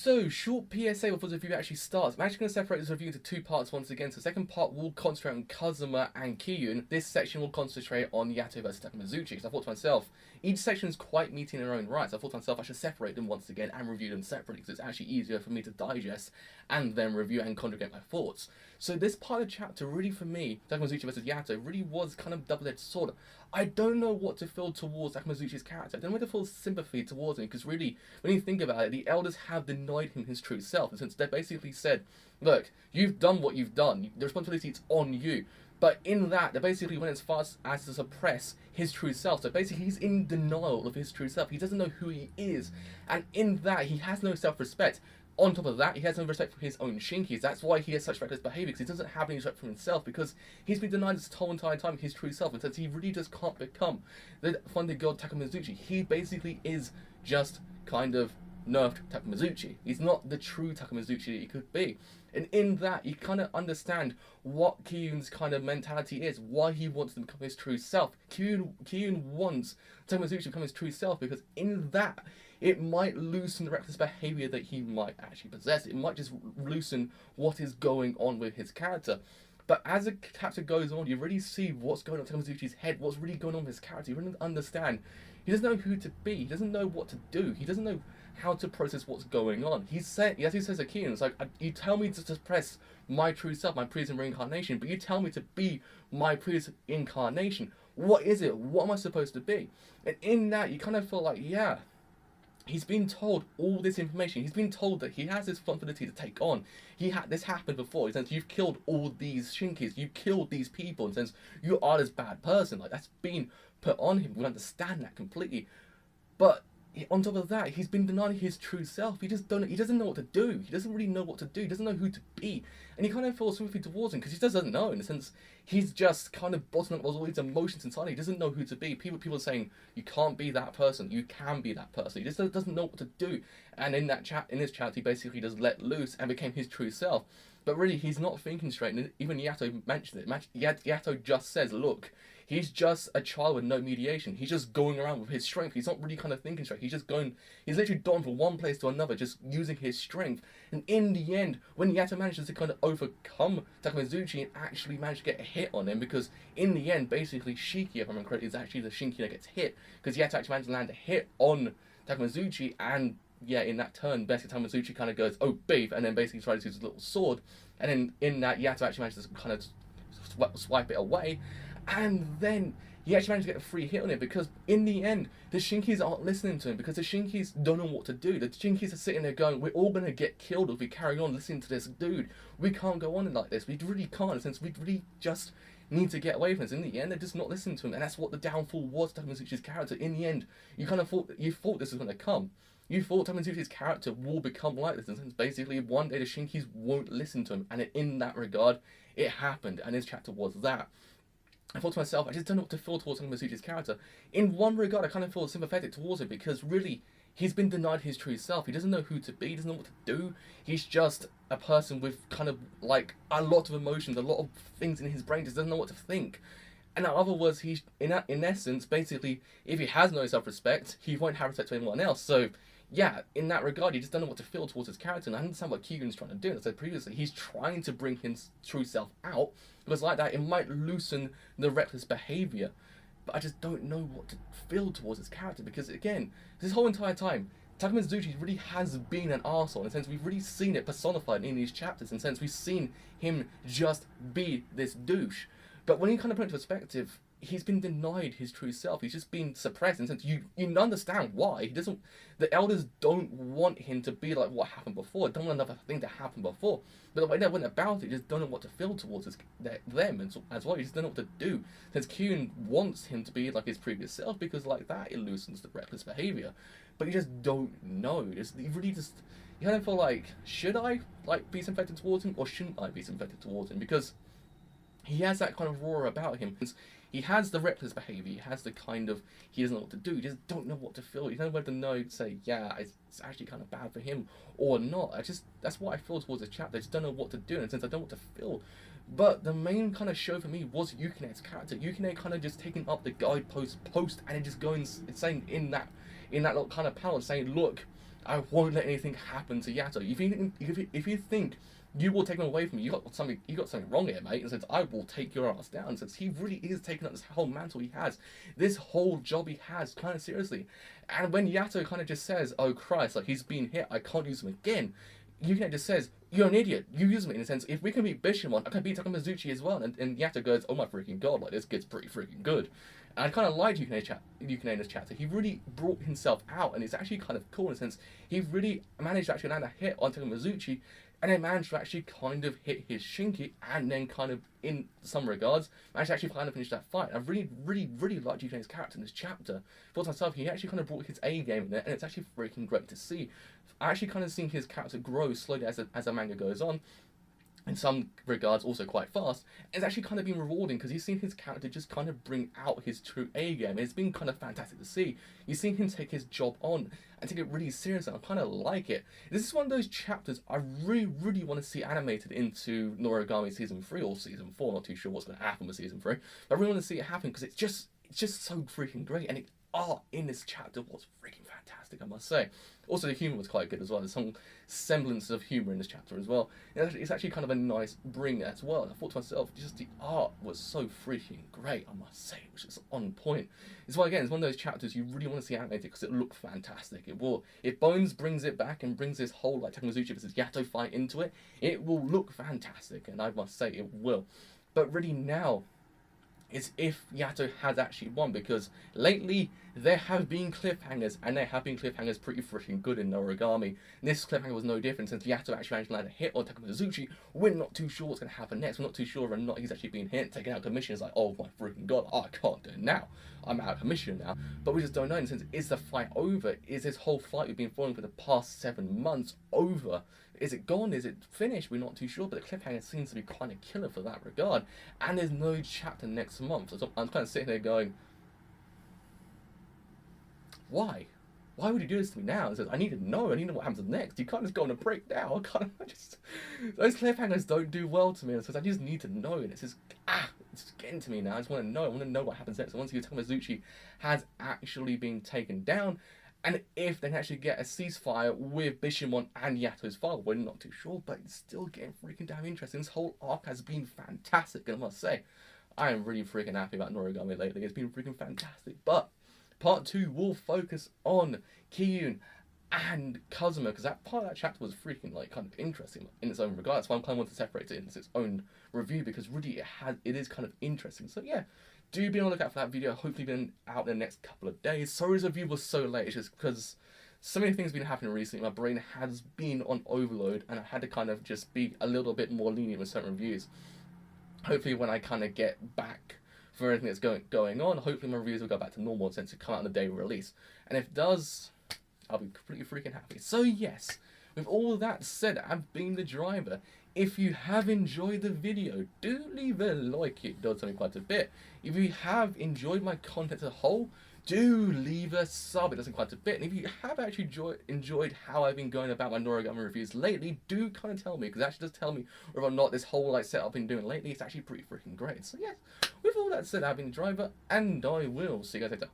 So, short PSA before the review actually starts. I'm actually going to separate this review into two parts once again. So, the second part will concentrate on Kazuma and Kiun. This section will concentrate on Yato versus Takemikazuchi. Because I thought to myself, each section is quite meaty in their own right. So I thought to myself, I should separate them once again and review them separately. Because it's actually easier for me to digest and then review and conjugate my thoughts. So, this part of the chapter, really for me, Takemikazuchi versus Yato, really was kind of double-edged sword. I don't know what to feel towards Takemikazuchi's character. I don't know what to feel sympathy towards him. Because really, when you think about it, the elders have denied him his true self, and since they basically said, look, you've done what you've done, the responsibility is on you, but in that, they basically went as far as to suppress his true self. So basically, he's in denial of his true self. He doesn't know who he is, and in that, he has no self-respect. On top of that, he has no respect for his own shinkies. That's why he has such reckless behavior, because he doesn't have any respect for himself, because he's been denied this whole entire time his true self, and since he really just can't become the funded god Takemikazuchi, he basically is just kind of nerfed Takemikazuchi. He's not the true Takemikazuchi that he could be. And in that, you kind of understand what Kiun's kind of mentality is, why he wants to become his true self. Kiun wants Takemikazuchi to become his true self, because in that, it might loosen the reckless behavior that he might actually possess. It might just loosen what is going on with his character. But as the chapter goes on, you really see what's going on in Takemikazuchi's head, what's really going on with his character. You really understand. He doesn't know who to be. He doesn't know what to do. He doesn't know how to process what's going on. He says to Kiun, it's like, you tell me to suppress my true self, my previous reincarnation, but you tell me to be my previous incarnation. What is it? What am I supposed to be? And in that, you kind of feel like, yeah, he's been told all this information. He's been told that he has this responsibility to take on. This happened before. In the sense, you've killed all these shinkies. You've killed these people. In the sense, you are this bad person. Like, that's been put on him. We understand that completely. But on top of that, he's been denied his true self. He doesn't know what to do. He doesn't really know what to do. He doesn't know who to be. And you kind of feel sympathy towards him because he just doesn't know. In the sense, he's just kind of bottling up all these emotions inside. He doesn't know who to be. People are saying, you can't be that person. You can be that person. He just doesn't know what to do. And in this chat, he basically just let loose and became his true self. But really, he's not thinking straight. And even Yato mentioned it. Yato just says, look, he's just a child with no mediation. He's just going around with his strength. He's not really kind of thinking straight. He's literally gone from one place to another, just using his strength. And in the end, when Yato manages to kind of overcome Takemikazuchi and actually manage to get a hit on him, because in the end, basically, Shiki, if I remember correctly, is actually the Shinki that gets hit, because Yato actually managed to land a hit on Takemikazuchi, and yeah, in that turn, basically Takemikazuchi kind of goes, oh, beef, and then basically tries to use his little sword, and then in that, Yato actually manages to kind of swipe it away, and then he actually managed to get a free hit on it, because in the end, the Shinkis aren't listening to him, because the Shinkis don't know what to do. The Shinkis are sitting there going, we're all going to get killed if we carry on listening to this dude. We can't go on like this. We really can't, since we really just need to get away from this. In the end, they're just not listening to him, and that's what the downfall was to Takemikazuchi's character. In the end, you kind of thought this was going to come. You thought Takemikazuchi's character will become like this, and since basically one day the Shinkis won't listen to him, and in that regard, it happened, and this chapter was that. I thought to myself, I just don't know what to feel towards Takemikazuchi's character. In one regard, I kind of feel sympathetic towards him, because really, he's been denied his true self. He doesn't know who to be, he doesn't know what to do. He's just a person with kind of like a lot of emotions, a lot of things in his brain, just doesn't know what to think. And in other words, he's, in essence, basically, if he has no self-respect, he won't have respect to anyone else. So, yeah, in that regard, he just doesn't know what to feel towards his character. And I understand what Kiun's trying to do. As I said previously, he's trying to bring his true self out, because like that, it might loosen the reckless behavior. But I just don't know what to feel towards his character, because again, this whole entire time, Takemikazuchi really has been an arsehole. In a sense, we've really seen it personified in these chapters. In a sense, we've seen him just be this douche. But when you kind of put it into perspective, he's been denied his true self. He's just been suppressed. In a sense, you understand why. The elders don't want him to be like what happened before. Don't want another thing to happen before. But the way they went about it, just don't know what to feel towards them as well. You just don't know what to do. Because Kiun wants him to be like his previous self, because like that, it loosens the reckless behavior. But you just don't know. You kind of feel like, should I like be sympathetic towards him, or shouldn't I be sympathetic towards him? Because he has that kind of roar about him. He has the reckless behavior. He has the kind of, he doesn't know what to do. He just don't know what to feel. He doesn't know whether to say, yeah, it's actually kind of bad for him or not. That's what I feel towards the chapter. I just don't know what to do, and since I don't know what to feel. But the main kind of show for me was Yukine's character. Yukine kind of just taking up the guidepost and it just going, saying in that little kind of panel, saying, look, I won't let anything happen to Yato. If you think you will take him away from me, you got something wrong here, mate. And says, I will take your ass down. And says, he really is taking up this whole mantle he has, this whole job he has, kind of seriously. And when Yato kind of just says, oh Christ, like he's been hit, I can't use him again. Yukine just says, you're an idiot. You use me in a sense. If we can beat Bishamon, I can beat Takemikazuchi as well. And Yato goes, oh my freaking god, like this kid's pretty freaking good. And I kind of liked Yukine in this chapter. He really brought himself out, and it's actually kind of cool in a sense. He really managed to actually land a hit on Takemikazuchi, and then managed to actually kind of hit his Shinki, and then kind of, in some regards, managed to actually kind of finish that fight. I really, really, really liked Yukine's character in this chapter. For myself, he actually kind of brought his A game in it, and it's actually freaking great to see. I actually kind of seen his character grow slowly as the manga goes on. In some regards, also quite fast. It's actually kind of been rewarding because you've seen his character just kind of bring out his true A game. It's been kind of fantastic to see. You've seen him take his job on and take it really seriously. I kind of like it. This is one of those chapters I really, really want to see animated into Noragami Season 3 or Season 4. Not too sure what's going to happen with Season 3. But I really want to see it happen because it's just so freaking great. And art in this chapter was freaking fantastic, I must say. Also, the humour was quite good as well. There's some semblance of humour in this chapter as well. It's actually kind of a nice bring as well. I thought to myself, just the art was so freaking great, I must say. It was just on point. It's one of those chapters you really want to see animated because it looked fantastic. It will. If Bones brings it back and brings this whole like Takemikazuchi versus Yato fight into it, it will look fantastic, and I must say it will. But really now, is if Yato has actually won, because lately there have been cliffhangers, and there have been cliffhangers pretty freaking good in Noragami. This cliffhanger was no different since Yato actually managed to land a hit on Takemikazuchi. We're not too sure what's going to happen next. We're not too sure whether or not he's actually being hit, taken out of commission. It's like, oh my freaking god, I can't do it now. I'm out of commission now. But we just don't know in the sense, is the fight over? Is this whole fight we've been following for the past 7 months over? Is it gone? Is it finished? We're not too sure, but the cliffhanger seems to be kind of killer for that regard. And there's no chapter next month. So I'm kind of sitting there going, why? Why would you do this to me now? It says, I need to know. I need to know what happens next. You can't just go on a break now. Those cliffhangers don't do well to me. It says, I just need to know. And it's just, it's getting to me now. I just want to know. I want to know what happens next. I want to see if Takemikazuchi has actually been taken down. And if they can actually get a ceasefire with Bishamon and Yato's father, we're not too sure, but it's still getting freaking damn interesting. This whole arc has been fantastic, and I must say, I am really freaking happy about Noragami lately. It's been freaking fantastic. But part 2 will focus on Kiun and Kazuma, because that part of that chapter was freaking like kind of interesting in its own regard. That's why I'm kind of want to separate it into its own review, because really it is kind of interesting. So yeah. Do be on the lookout for that video, hopefully been out in the next couple of days. Sorry this review was so late, it's just because so many things have been happening recently. My brain has been on overload, and I had to kind of just be a little bit more lenient with certain reviews. Hopefully when I kind of get back for everything that's going on, hopefully my reviews will go back to normal since it come out on the day of release. And if it does, I'll be completely freaking happy. So yes, with all that said, I've been the driver. If you have enjoyed the video, do leave a like, it does something quite a bit. If you have enjoyed my content as a whole, do leave a sub, it does quite a bit. And if you have actually enjoyed how I've been going about my Noragami reviews lately, do kind of tell me, because it actually does tell me whether or not this whole like setup I've been doing lately is actually pretty freaking great. So yes, with all that said, I've been the driver, and I will see you guys later.